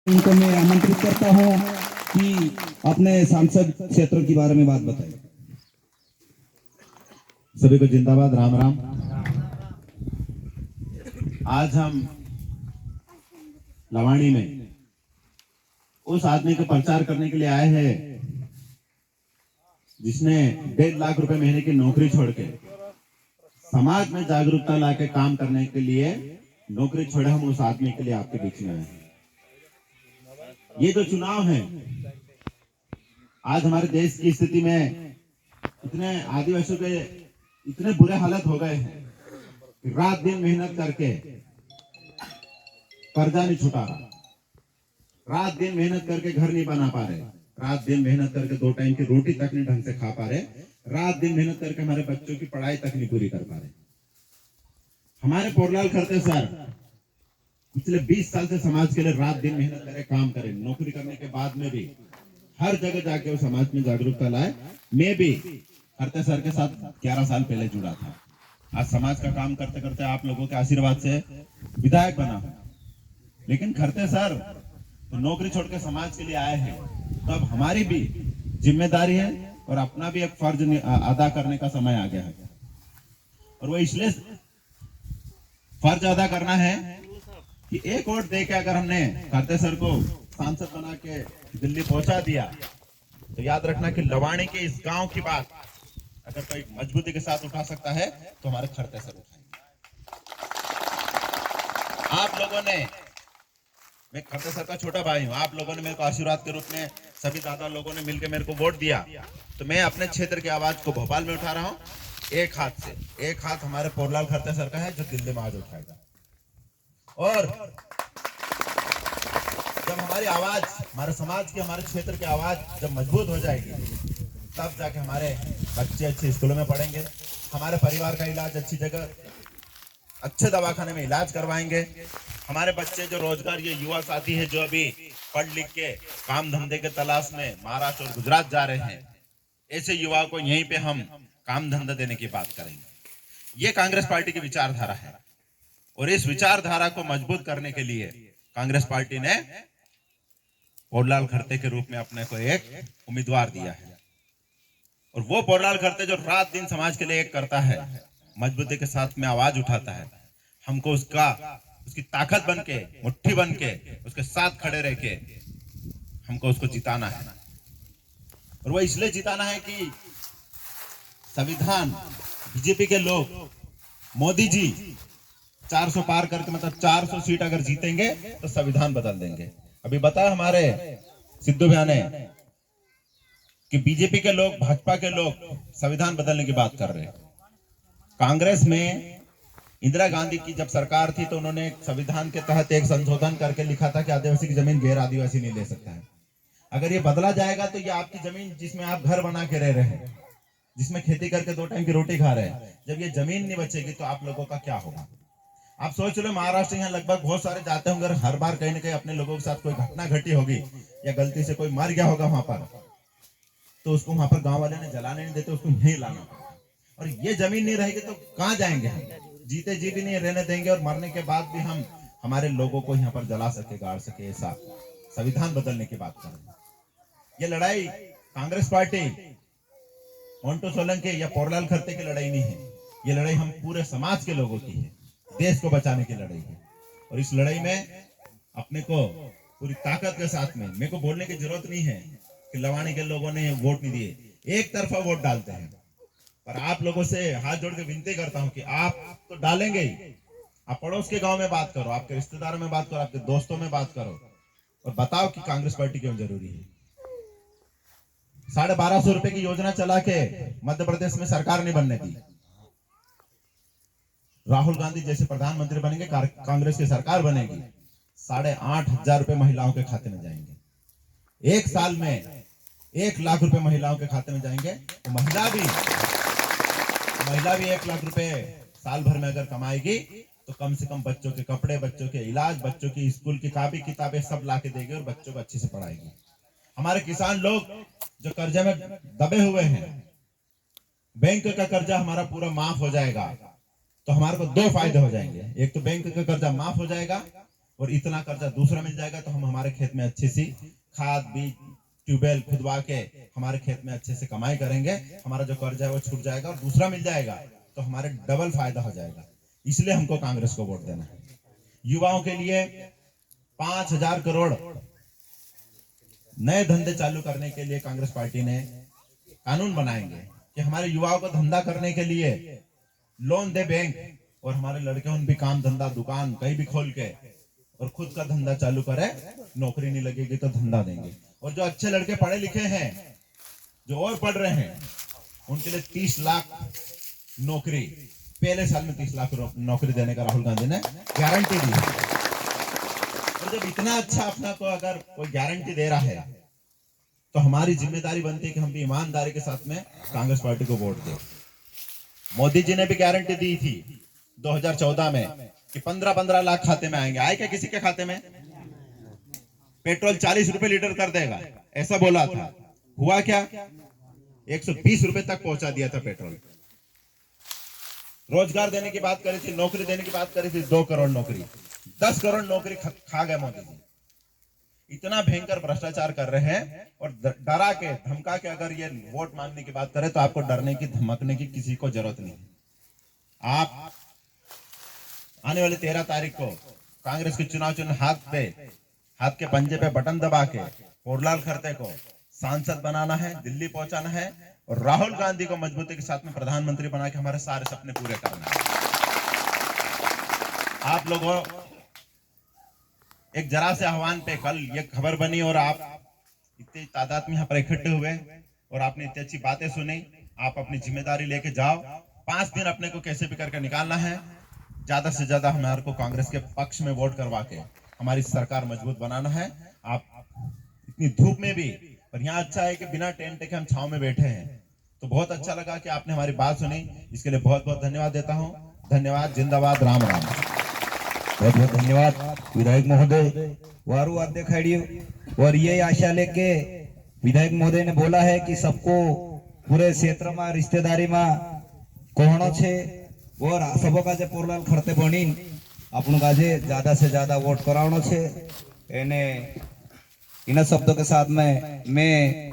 इनको मैं आमंत्रित करता हूं कि अपने सांसद क्षेत्र के बारे में बात बताएं। सभी को जिंदाबाद, राम राम। आज हम लवानी में उस आदमी का प्रचार करने के लिए आए हैं जिसने 1.5 लाख रुपए महीने की नौकरी छोड़ के समाज में जागरूकता लाके काम करने के लिए नौकरी छोड़े। हम उस आदमी के लिए आपके बीच में आए हैं। ये जो चुनाव है, आज हमारे देश की स्थिति में इतने आदिवासियों के इतने बुरे हालत हो गए हैं कि रात दिन मेहनत करके कर्जा नहीं छुटा रहा, रात दिन मेहनत करके घर नहीं बना पा रहे, रात दिन मेहनत करके 2 टाइम की रोटी तक नहीं ढंग से खा पा रहे, रात दिन मेहनत करके हमारे बच्चों की पढ़ाई तक नहीं पूरी कर पा रहे। हमारे पोरलाल खरते सर पिछले 20 साल से समाज के लिए रात दिन मेहनत करे, काम करे। नौकरी करने के बाद में भी हर जगह जाके वो समाज में जागरूकता लाए। मैं भी खरते सर के साथ 11 साल पहले जुड़ा था। आज समाज का काम करते करते आप लोगों के आशीर्वाद से विधायक बना। लेकिन खरते सर तो नौकरी छोड़ के समाज के लिए आए हैं, तो अब हमारी भी जिम्मेदारी है और अपना भी एक फर्ज अदा करने का समय आ गया है। और वो इसलिए फर्ज अदा करना है कि एक वोट देके अगर हमने खरते सर को सांसद बना के दिल्ली पहुंचा दिया, तो याद रखना कि लवानी के इस गांव की बात अगर कोई मजबूती के साथ उठा सकता है तो हमारे खरते सर उठाएंगे। आप लोगों ने, मैं खरते सर का छोटा भाई हूं, आप लोगों ने मेरे को आशीर्वाद के रूप में सभी दादा लोगों ने मिलकर मेरे को वोट दिया, तो मैं अपने क्षेत्र की आवाज को भोपाल में उठा रहा हूं। एक हाथ से, एक हाथ हमारे पोरलाल खरते सर का है जो दिल्ली में आज उठाएगा। और जब हमारी आवाज, हमारे समाज की, हमारे क्षेत्र की आवाज जब मजबूत हो जाएगी, तब जाके हमारे बच्चे अच्छे स्कूलों में पढ़ेंगे, हमारे परिवार का इलाज अच्छी जगह, अच्छे दवाखाने में इलाज करवाएंगे। हमारे बच्चे जो रोजगार, ये युवा साथी है जो अभी पढ़ लिख के काम धंधे के तलाश में महाराष्ट्र और गुजरात जा रहे हैं, ऐसे युवाओं को यहीं पे हम काम धंधा देने की बात करेंगे। ये कांग्रेस पार्टी की विचारधारा है और इस विचारधारा को मजबूत करने के लिए कांग्रेस पार्टी ने पोरलाल खरते के रूप में अपने को एक उम्मीदवार दिया है। और वो पोरलाल खरते जो रात दिन समाज के लिए एक करता है, मजबूती के साथ में आवाज उठाता है, हमको उसकी ताकत बन के, मुट्ठी बन के उसके साथ खड़े रह के हमको उसको जिताना है। और वो इसलिए जिताना है कि संविधान, बीजेपी के लोग, मोदी जी 400 पार करके, मतलब 400 सीट अगर जीतेंगे तो संविधान बदल देंगे। अभी बताया हमारे सिद्धू भैया ने कि बीजेपी के लोग, भाजपा के लोग संविधान बदलने की बात कर रहे हैं। कांग्रेस में इंदिरा गांधी की जब सरकार थी तो उन्होंने संविधान के तहत एक संशोधन करके लिखा था कि आदिवासी की जमीन गैर आदिवासी नहीं ले सकता है। अगर ये बदला जाएगा तो ये आपकी जमीन जिसमें आप घर बना के रह रहे हैं, जिसमें खेती करके 2 टाइम की रोटी खा रहे हैं, जब ये जमीन नहीं बचेगी तो आप लोगों का क्या होगा? आप सोच लो, महाराष्ट्र यहाँ लगभग बहुत सारे जाते होंगे, हर बार कहीं ना कहीं अपने लोगों के साथ कोई घटना घटी होगी या गलती से कोई मर गया होगा वहां पर, तो उसको वहां पर गांव वाले ने जलाने नहीं देते, उसको यहीं लाना पड़ता। और ये जमीन नहीं रहेगी तो कहाँ जाएंगे हम? जीते जी भी नहीं रहने देंगे और मरने के बाद भी हम हमारे लोगों को यहाँ पर जला सके, गाड़ सके, ऐसा संविधान बदलने की बात कर रहे हैं। ये लड़ाई कांग्रेस पार्टी, मोंटू सोलंकी या पोरलाल खरते की लड़ाई नहीं है। ये लड़ाई हम पूरे समाज के लोगों की है, देश को बचाने की लड़ाई है। और इस लड़ाई में अपने को पूरी ताकत के साथ में, मेरे को बोलने की जरूरत नहीं है कि लवानी के लोगों ने वोट नहीं दिए, एक तरफा वोट डालते हैं। पर आप लोगों से हाथ जोड़ के विनती करता हूं कि आप तो डालेंगे ही, आप पड़ोस के गांव में बात करो, आपके रिश्तेदारों में बात करो, आपके दोस्तों में बात करो और बताओ कि कांग्रेस पार्टी क्यों जरूरी है। 1250 रुपए की योजना चला के मध्य प्रदेश में सरकार नहीं बनने दी। राहुल गांधी जैसे प्रधानमंत्री बनेंगे, कांग्रेस की सरकार बनेगी, 8,500 रुपए महिलाओं के खाते में जाएंगे। एक साल में 1 लाख रुपए महिलाओं के खाते में जाएंगे। तो महिला भी 1 लाख रुपए साल भर में अगर कमाएगी तो कम से कम बच्चों के कपड़े, बच्चों के इलाज, बच्चों की स्कूल की कॉपी किताबें सब ला के देगी और बच्चों को अच्छे से पढ़ाएगी। हमारे किसान लोग जो कर्जे में दबे हुए हैं, बैंक का कर्जा हमारा पूरा माफ हो जाएगा, तो हमारे को 2 फायदे हो जाएंगे। एक तो बैंक का कर्जा माफ हो जाएगा और इतना कर्जा दूसरा मिल जाएगा तो हम हमारे खेत में अच्छी सी खाद बीज ट्यूबवेल खुदवा के हमारे खेत में अच्छे से कमाई करेंगे, हमारा जो कर्जा है वो छूट जाएगा और दूसरा मिल जाएगा तो हमारे डबल फायदा हो जाएगा। इसलिए हमको कांग्रेस को वोट देना है। युवाओं के लिए 5,000 करोड़ नए धंधे चालू करने के लिए कांग्रेस पार्टी ने कानून बनाएंगे कि हमारे युवाओं को धंधा करने के लिए लोन दे बैंक, और हमारे लड़के उन भी काम धंधा दुकान कहीं भी खोल के और खुद का धंधा चालू करे, नौकरी नहीं लगेगी तो धंधा देंगे। और जो अच्छे लड़के पढ़े लिखे हैं, जो और पढ़ रहे हैं, उनके लिए 30 लाख नौकरी पहले साल में 30 लाख नौकरी देने का राहुल गांधी ने गारंटी दी। और जब इतना अच्छा अपना को अगर कोई गारंटी दे रहा है तो हमारी जिम्मेदारी बनती है कि हम भी ईमानदारी के साथ में कांग्रेस पार्टी को वोट दें। मोदी जी ने भी गारंटी दी थी 2014 में कि 15-15 लाख खाते में आएंगे। आए क्या किसी के खाते में? पेट्रोल 40 रुपए लीटर कर देगा ऐसा बोला था, हुआ क्या? 120 रुपए तक पहुंचा दिया था पेट्रोल। रोजगार देने की बात करी थी, नौकरी देने की बात करी थी, 2 करोड़ नौकरी, 10 करोड़ नौकरी खा गए मोदी जी। इतना भयंकर भ्रष्टाचार कर रहे हैं और डरा के धमका के अगर ये वोट मांगने की बात करें तो आपको डरने की धमकने की किसी को जरूरत नहीं। आप आने वाली 13 तारीख को कांग्रेस के चुनाव हाथ के पंजे पे बटन दबा के पोरलाल खरते को सांसद बनाना है, दिल्ली पहुंचाना है और राहुल गांधी को मजबूती के साथ में प्रधानमंत्री बना के हमारे सारे सपने पूरे करना है। आप लोगों एक जरा से आह्वान पे कल ये खबर बनी और आप इतनी तादाद में यहाँ पर इकट्ठे हुए और आपने इतनी अच्छी बातें सुनी। आप अपनी जिम्मेदारी लेके जाओ। 5 दिन अपने को कैसे भी करके निकालना है, ज्यादा से ज्यादा हमारे को कांग्रेस के पक्ष में वोट करवा के हमारी सरकार मजबूत बनाना है। आप इतनी धूप में भी, और यहाँ अच्छा है कि बिना टेंट के हम छांव में बैठे हैं, तो बहुत अच्छा लगा कि आपने हमारी बात सुनी। इसके लिए बहुत बहुत धन्यवाद देता हूँ। धन्यवाद, जिंदाबाद, राम राम। बहुत बहुत धन्यवाद विधायक महोदय वारू वाद्य खड़ियो। और ये आशा लेके विधायक महोदय ने बोला है कि सबको पूरे क्षेत्र में रिश्तेदारी में कोहणो छे और सबों का पोरलाल खरते बनी अपन का ज्यादा से ज्यादा वोट करावनो छे। इन शब्दों के साथ में मैं